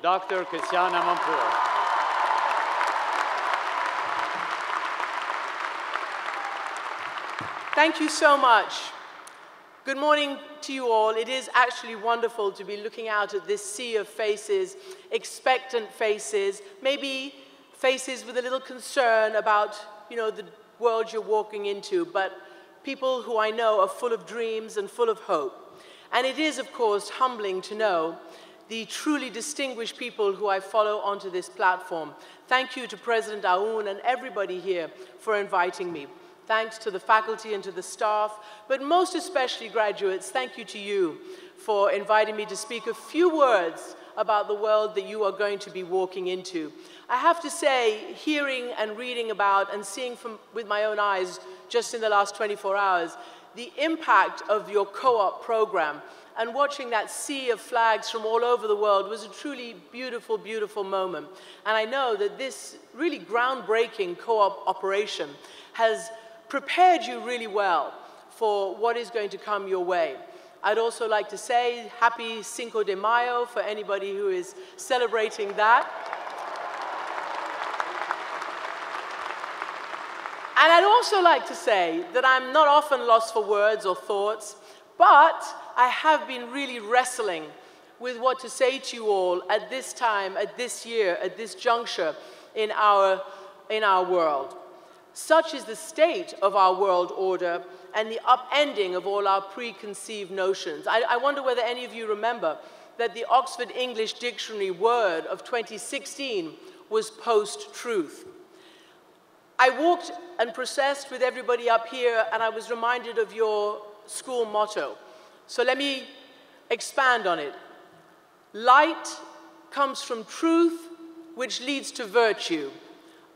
Dr. Christiane Amanpour. Thank you so much. Good morning to you all. It is actually wonderful to be looking out at this sea of faces, expectant faces, maybe faces with a little concern about, the world you're walking into, but people who I know are full of dreams and full of hope. And it is, of course, humbling to know the truly distinguished people who I follow onto this platform. Thank you to President Aoun and everybody here for inviting me. Thanks to the faculty and to the staff, but most especially graduates, thank you to you for inviting me to speak a few words about the world that you are going to be walking into. I have to say, hearing and reading about and seeing with my own eyes just in the last 24 hours, the impact of your co-op program and watching that sea of flags from all over the world was a truly beautiful, beautiful moment. And I know that this really groundbreaking co-op operation has prepared you really well for what is going to come your way. I'd also like to say happy Cinco de Mayo for anybody who is celebrating that. And I'd also like to say that I'm not often lost for words or thoughts, but I have been really wrestling with what to say to you all at this time, at this year, at this juncture in our world. Such is the state of our world order and the upending of all our preconceived notions. I wonder whether any of you remember that the Oxford English Dictionary word of 2016 was post-truth. I walked and processed with everybody up here, and I was reminded of your school motto. So let me expand on it. Light comes from truth, which leads to virtue.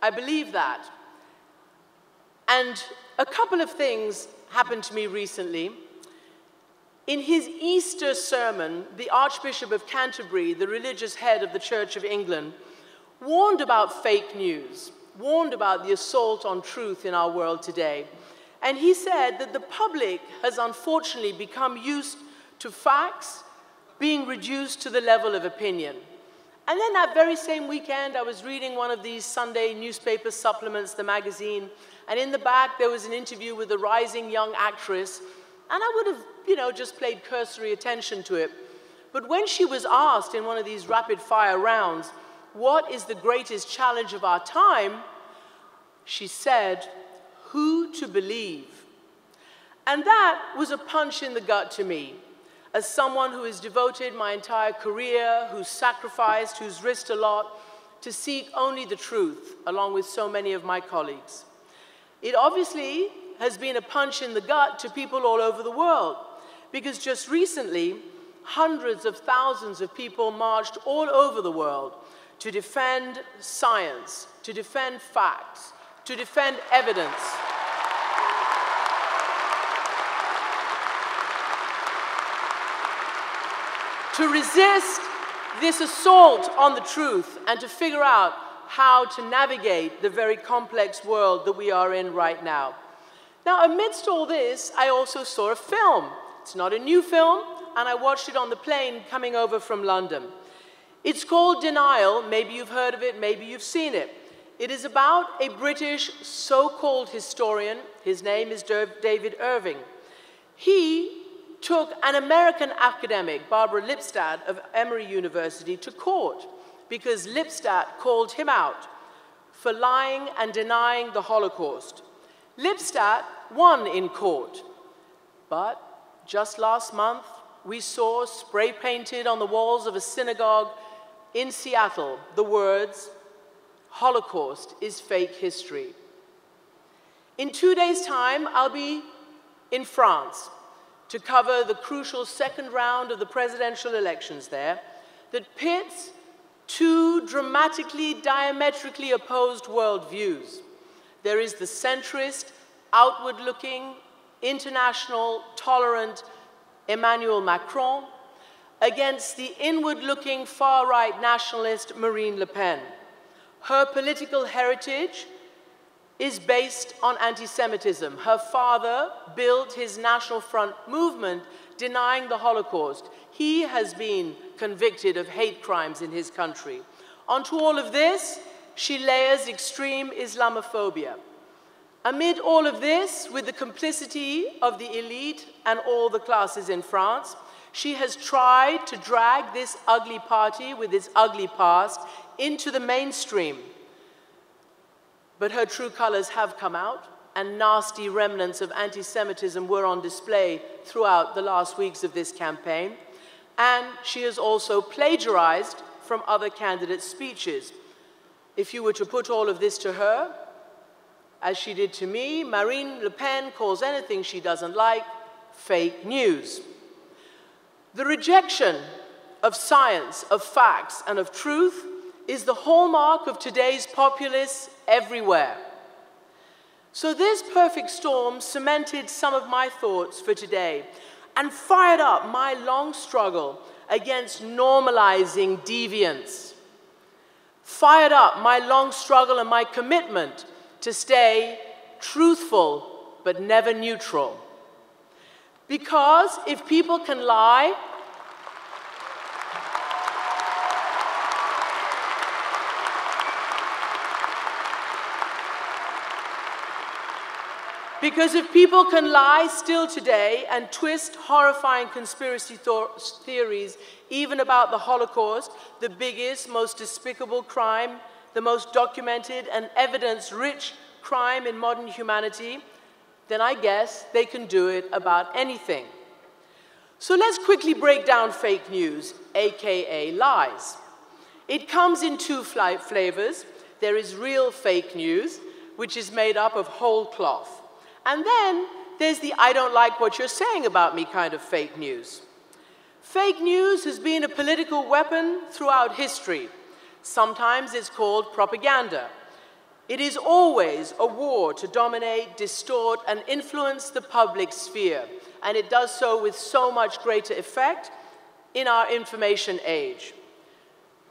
I believe that. And a couple of things happened to me recently. In his Easter sermon, the Archbishop of Canterbury, the religious head of the Church of England, warned about fake news, warned about the assault on truth in our world today. And he said that the public has unfortunately become used to facts being reduced to the level of opinion. And then that very same weekend, I was reading one of these Sunday newspaper supplements, the magazine, and in the back there was an interview with a rising young actress, and I would have, just played cursory attention to it. But when she was asked in one of these rapid-fire rounds, what is the greatest challenge of our time, she said, who to believe? And that was a punch in the gut to me. As someone who has devoted my entire career, who's sacrificed, who's risked a lot, to seek only the truth, along with so many of my colleagues. It obviously has been a punch in the gut to people all over the world, because just recently, hundreds of thousands of people marched all over the world to defend science, to defend facts, to defend evidence. To resist this assault on the truth and to figure out how to navigate the very complex world that we are in right now. Now, amidst all this, I also saw a film. It's not a new film, and I watched it on the plane coming over from London. It's called Denial. Maybe you've heard of it, maybe you've seen it. It is about a British so-called historian. His name is David Irving. He took an American academic, Barbara Lipstadt of Emory University, to court because Lipstadt called him out for lying and denying the Holocaust. Lipstadt won in court, but just last month we saw spray-painted on the walls of a synagogue in Seattle the words, "Holocaust is fake history." In 2 days' time, I'll be in France to cover the crucial second round of the presidential elections there that pits two dramatically, diametrically opposed worldviews. There is the centrist, outward-looking, international, tolerant Emmanuel Macron against the inward-looking, far-right nationalist Marine Le Pen. Her political heritage is based on anti-Semitism. Her father built his National Front movement denying the Holocaust. He has been convicted of hate crimes in his country. Onto all of this, she layers extreme Islamophobia. Amid all of this, with the complicity of the elite and all the classes in France, she has tried to drag this ugly party with its ugly past into the mainstream. But her true colors have come out, and nasty remnants of anti-Semitism were on display throughout the last weeks of this campaign. And she has also plagiarized from other candidates' speeches. If you were to put all of this to her, as she did to me, Marine Le Pen calls anything she doesn't like fake news. The rejection of science, of facts, and of truth is the hallmark of today's populists everywhere. So this perfect storm cemented some of my thoughts for today and fired up my long struggle against normalizing deviance. Fired up my long struggle and my commitment to stay truthful but never neutral. Because if people can lie, still today and twist horrifying conspiracy theories, even about the Holocaust, the biggest, most despicable crime, the most documented and evidence-rich crime in modern humanity, then I guess they can do it about anything. So let's quickly break down fake news, aka lies. It comes in two flavors. There is real fake news, which is made up of whole cloth. And then there's the I don't like what you're saying about me kind of fake news. Fake news has been a political weapon throughout history. Sometimes it's called propaganda. It is always a war to dominate, distort, and influence the public sphere. And it does so with so much greater effect in our information age.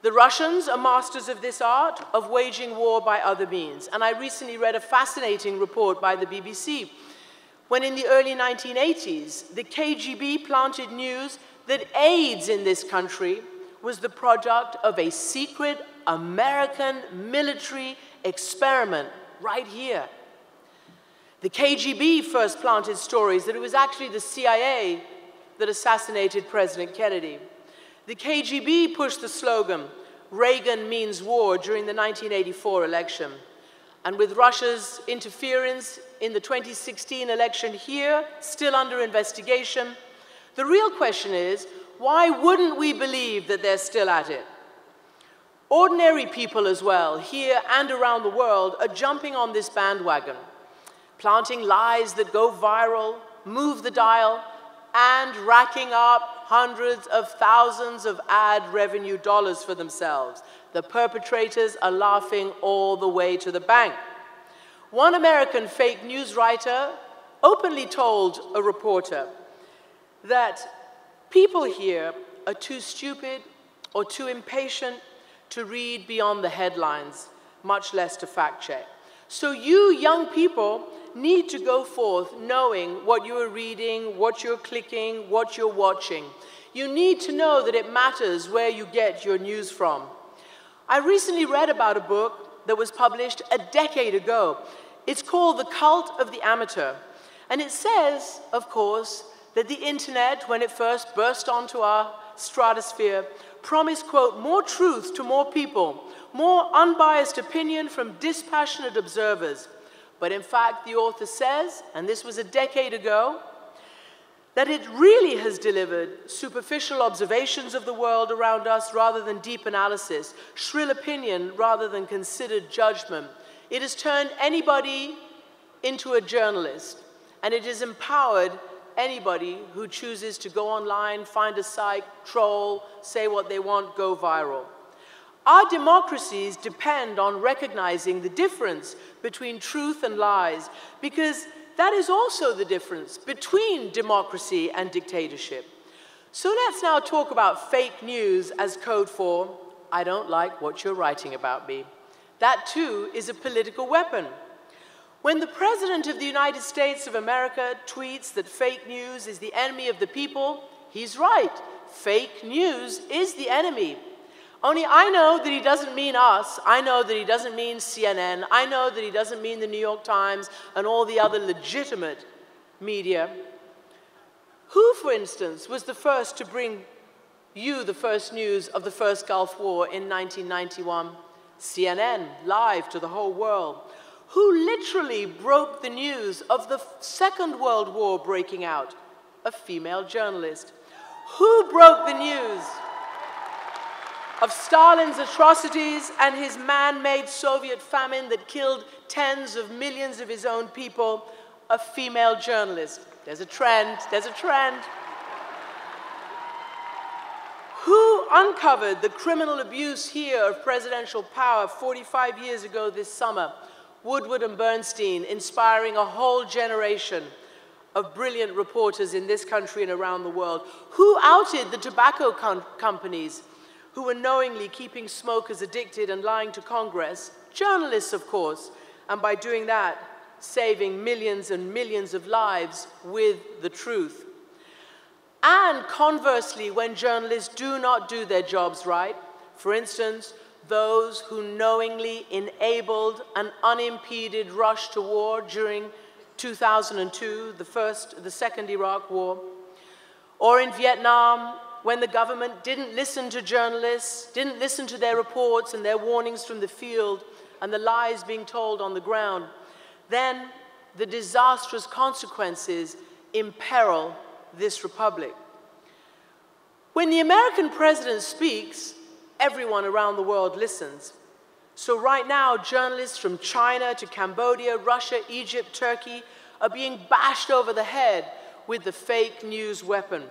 The Russians are masters of this art of waging war by other means. And I recently read a fascinating report by the BBC when in the early 1980s, the KGB planted news that AIDS in this country was the product of a secret American military experiment right here. The KGB first planted stories that it was actually the CIA that assassinated President Kennedy. The KGB pushed the slogan, Reagan means war, during the 1984 election. And with Russia's interference in the 2016 election here, still under investigation, the real question is, why wouldn't we believe that they're still at it? Ordinary people as well, here and around the world, are jumping on this bandwagon, planting lies that go viral, move the dial, and racking up hundreds of thousands of ad revenue dollars for themselves. The perpetrators are laughing all the way to the bank. One American fake news writer openly told a reporter that people here are too stupid or too impatient to read beyond the headlines, much less to fact check. So you young people need to go forth knowing what you are reading, what you're clicking, what you're watching. You need to know that it matters where you get your news from. I recently read about a book that was published a decade ago. It's called The Cult of the Amateur. And it says, of course, that the internet, when it first burst onto our stratosphere, promised, quote, more truth to more people, more unbiased opinion from dispassionate observers. But in fact, the author says, and this was a decade ago, that it really has delivered superficial observations of the world around us rather than deep analysis, shrill opinion rather than considered judgment. It has turned anybody into a journalist, and it has empowered anybody who chooses to go online, find a site, troll, say what they want, go viral. Our democracies depend on recognizing the difference between truth and lies, because that is also the difference between democracy and dictatorship. So let's now talk about fake news as code for, I don't like what you're writing about me. That too is a political weapon. When the President of the United States of America tweets that fake news is the enemy of the people, he's right. Fake news is the enemy. Only I know that he doesn't mean us. I know that he doesn't mean CNN. I know that he doesn't mean the New York Times and all the other legitimate media. Who, for instance, was the first to bring you the first news of the first Gulf War in 1991? CNN, live to the whole world. Who literally broke the news of the Second World War breaking out? A female journalist. Who broke the news of Stalin's atrocities and his man-made Soviet famine that killed tens of millions of his own people? A female journalist. There's a trend, there's a trend. Who uncovered the criminal abuse here of presidential power 45 years ago this summer? Woodward and Bernstein, inspiring a whole generation of brilliant reporters in this country and around the world. Who outed the tobacco companies who were knowingly keeping smokers addicted and lying to Congress? Journalists, of course, and by doing that, saving millions and millions of lives with the truth. And conversely, when journalists do not do their jobs right, for instance, those who knowingly enabled an unimpeded rush to war during 2002, the second Iraq War, or in Vietnam, when the government didn't listen to journalists, didn't listen to their reports and their warnings from the field and the lies being told on the ground, then the disastrous consequences imperil this republic. When the American president speaks, everyone around the world listens. So right now, journalists from China to Cambodia, Russia, Egypt, Turkey are being bashed over the head with the fake news weapon.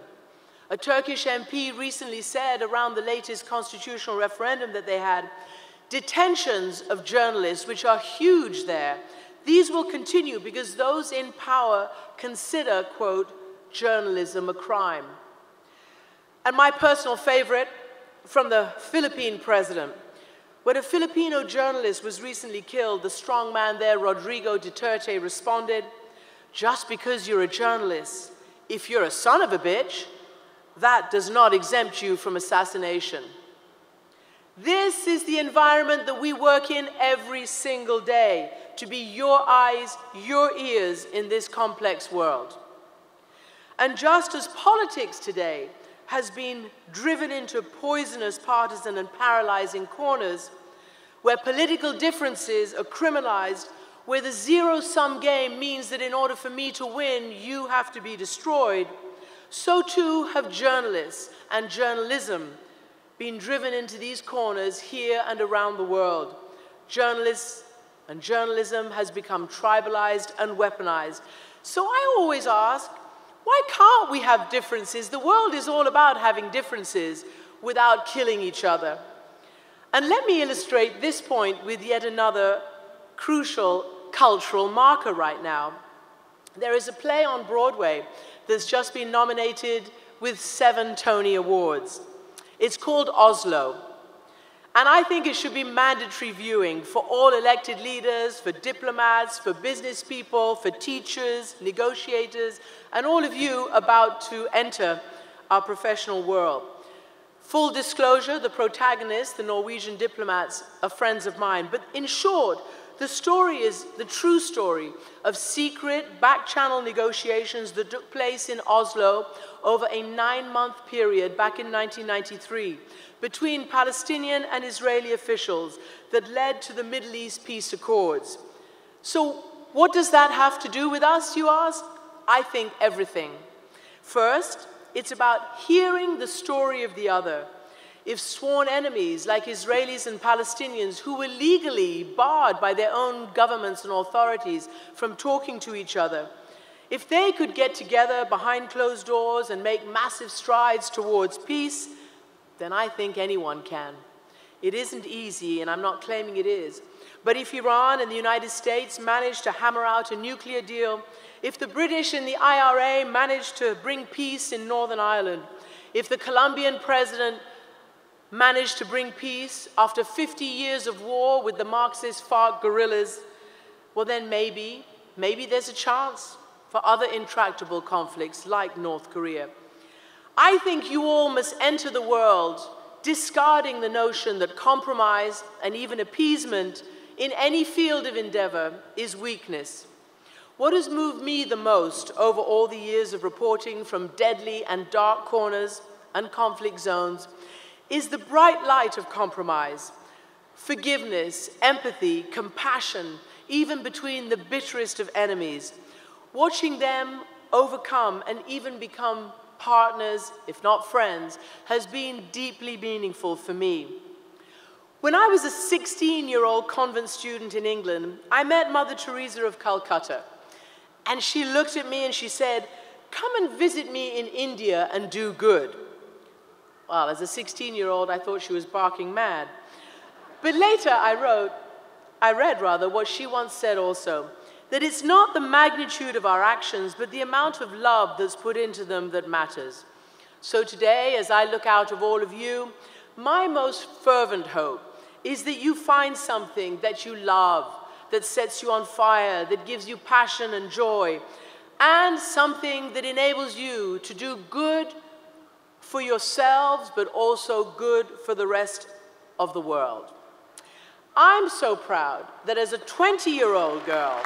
A Turkish MP recently said around the latest constitutional referendum that they had, detentions of journalists, which are huge there, these will continue because those in power consider, quote, journalism a crime. And my personal favorite, from the Philippine president. When a Filipino journalist was recently killed, the strong man there, Rodrigo Duterte, responded, just because you're a journalist, if you're a son of a bitch, that does not exempt you from assassination. This is the environment that we work in every single day, to be your eyes, your ears in this complex world. And just as politics today has been driven into poisonous, partisan, and paralyzing corners, where political differences are criminalized, where the zero-sum game means that in order for me to win, you have to be destroyed, so too have journalists and journalism been driven into these corners here and around the world. Journalists and journalism has become tribalized and weaponized. So I always ask, why can't we have differences? The world is all about having differences without killing each other. And let me illustrate this point with yet another crucial cultural marker right now. There is a play on Broadway that's just been nominated with 7 Tony Awards. It's called Oslo. And I think it should be mandatory viewing for all elected leaders, for diplomats, for business people, for teachers, negotiators, and all of you about to enter our professional world. Full disclosure, the protagonists, the Norwegian diplomats, are friends of mine. But in short, the story is the true story of secret back-channel negotiations that took place in Oslo over a 9-month period back in 1993 between Palestinian and Israeli officials that led to the Middle East peace accords. So what does that have to do with us, you ask? I think everything. First, it's about hearing the story of the other. If sworn enemies like Israelis and Palestinians who were legally barred by their own governments and authorities from talking to each other, if they could get together behind closed doors and make massive strides towards peace, then I think anyone can. It isn't easy, and I'm not claiming it is. But if Iran and the United States manage to hammer out a nuclear deal, if the British and the IRA manage to bring peace in Northern Ireland, if the Colombian president managed to bring peace after 50 years of war with the Marxist FARC guerrillas, well then maybe there's a chance for other intractable conflicts like North Korea. I think you all must enter the world discarding the notion that compromise and even appeasement in any field of endeavor is weakness. What has moved me the most over all the years of reporting from deadly and dark corners and conflict zones is the bright light of compromise, forgiveness, empathy, compassion, even between the bitterest of enemies. Watching them overcome and even become partners, if not friends, has been deeply meaningful for me. When I was a 16-year-old convent student in England, I met Mother Teresa of Calcutta. And she looked at me and she said, "Come and visit me in India and do good." Well, as a 16-year-old, I thought she was barking mad. But later I read what she once said also, that it's not the magnitude of our actions, but the amount of love that's put into them that matters. So today, as I look out of all of you, my most fervent hope is that you find something that you love, that sets you on fire, that gives you passion and joy, and something that enables you to do good for yourselves, but also good for the rest of the world. I'm so proud that as a 20-year-old girl,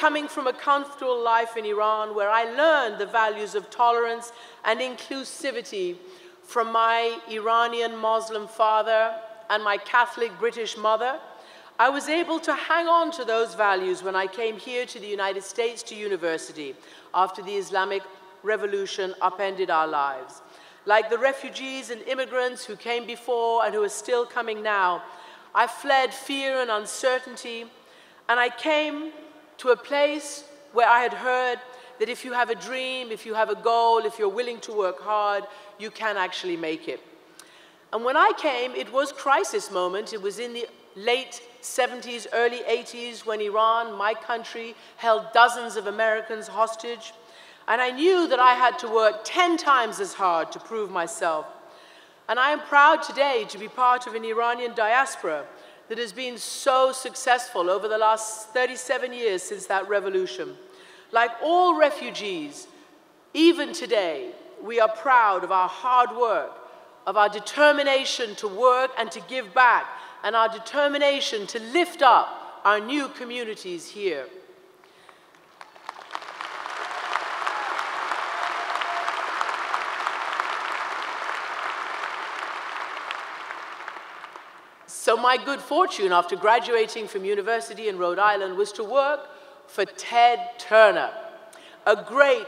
coming from a comfortable life in Iran, where I learned the values of tolerance and inclusivity from my Iranian Muslim father and my Catholic British mother, I was able to hang on to those values when I came here to the United States to university after the Islamic Revolution upended our lives. Like the refugees and immigrants who came before and who are still coming now, I fled fear and uncertainty, and I came to a place where I had heard that if you have a dream, if you have a goal, if you're willing to work hard, you can actually make it. And when I came, it was crisis moment. It was in the late 70s, early 80s, when Iran, my country, held dozens of Americans hostage. And I knew that I had to work 10 times as hard to prove myself. And I am proud today to be part of an Iranian diaspora that has been so successful over the last 37 years since that revolution. Like all refugees, even today, we are proud of our hard work, of our determination to work and to give back, and our determination to lift up our new communities here. So my good fortune after graduating from university in Rhode Island was to work for Ted Turner, a great,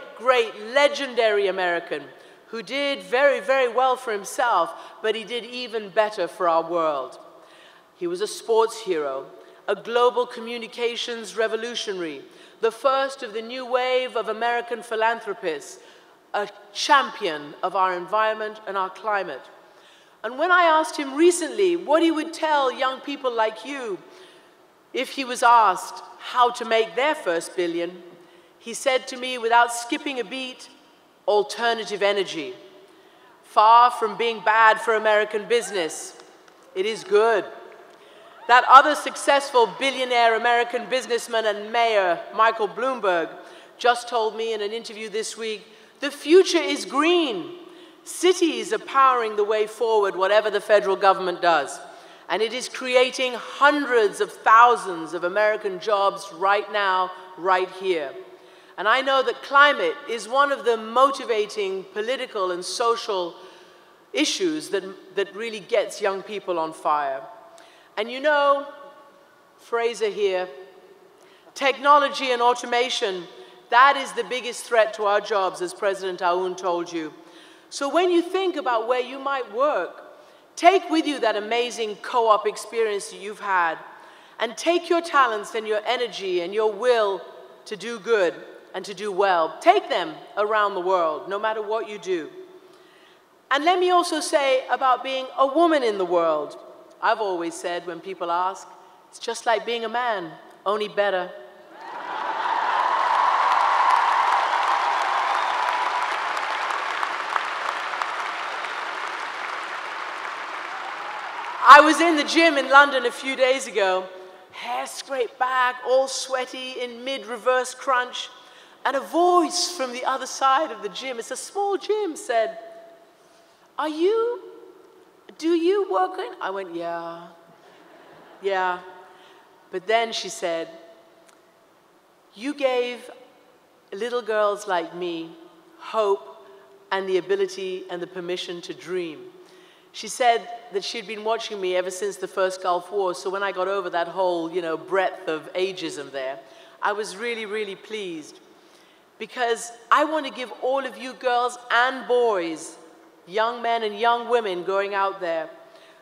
legendary American who did very, very well for himself, but he did even better for our world. He was a sports hero, a global communications revolutionary, the first of the new wave of American philanthropists, a champion of our environment and our climate. And when I asked him recently what he would tell young people like you if he was asked how to make their first billion, he said to me without skipping a beat, alternative energy. Far from being bad for American business, it is good. That other successful billionaire American businessman and mayor, Michael Bloomberg, just told me in an interview this week, the future is green. Cities are powering the way forward, whatever the federal government does. And it is creating hundreds of thousands of American jobs right now, right here. And I know that climate is one of the motivating political and social issues that really gets young people on fire. And you know, Fraser here, technology and automation, that is the biggest threat to our jobs, as President Aoun told you. So when you think about where you might work, take with you that amazing co-op experience that you've had, and take your talents and your energy and your will to do good and to do well. Take them around the world, no matter what you do. And let me also say about being a woman in the world. I've always said when people ask, it's just like being a man, only better. I was in the gym in London a few days ago, hair scraped back, all sweaty in mid-reverse crunch, and a voice from the other side of the gym, it's a small gym, said, do you work in? I went, yeah. But then she said, you gave little girls like me hope and the ability and the permission to dream. She said that she'd been watching me ever since the first Gulf War, so when I got over that whole, breadth of ageism there, I was really, really pleased. Because I want to give all of you girls and boys, young men and young women going out there,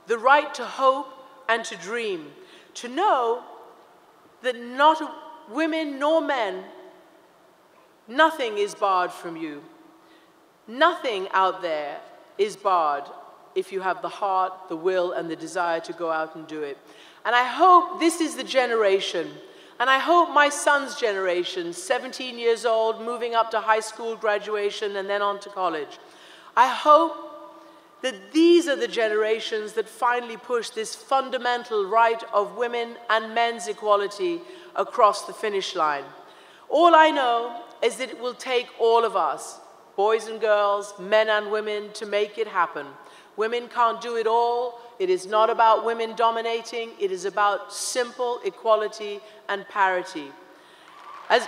the right to hope and to dream, to know that not women nor men, nothing is barred from you. Nothing out there is barred if you have the heart, the will, and the desire to go out and do it. And I hope this is the generation, and I hope my son's generation, 17 years old, moving up to high school graduation and then on to college, I hope that these are the generations that finally push this fundamental right of women and men's equality across the finish line. All I know is that it will take all of us, boys and girls, men and women, to make it happen. Women can't do it all. It is not about women dominating. It is about simple equality and parity. And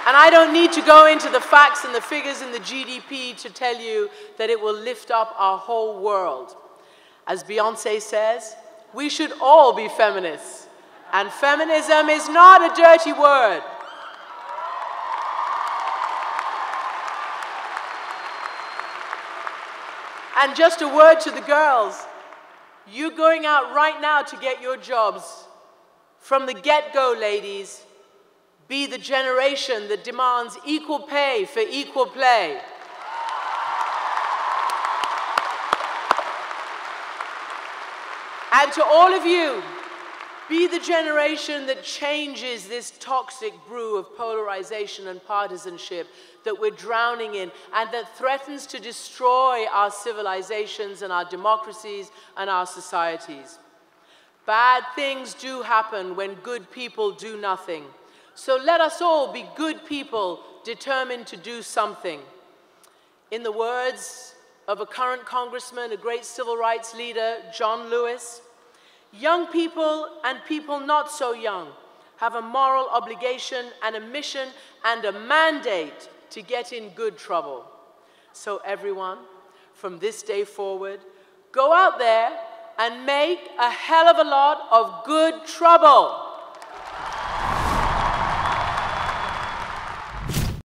I don't need to go into the facts and the figures and the GDP to tell you that it will lift up our whole world. As Beyoncé says, we should all be feminists. And feminism is not a dirty word. And just a word to the girls. You're going out right now to get your jobs. From the get-go, ladies, be the generation that demands equal pay for equal play. And to all of you, be the generation that changes this toxic brew of polarization and partisanship that we're drowning in and that threatens to destroy our civilizations and our democracies and our societies. Bad things do happen when good people do nothing. So let us all be good people determined to do something. In the words of a current congressman, a great civil rights leader, John Lewis, young people and people not so young have a moral obligation and a mission and a mandate to get in good trouble. So everyone, from this day forward, go out there and make a hell of a lot of good trouble.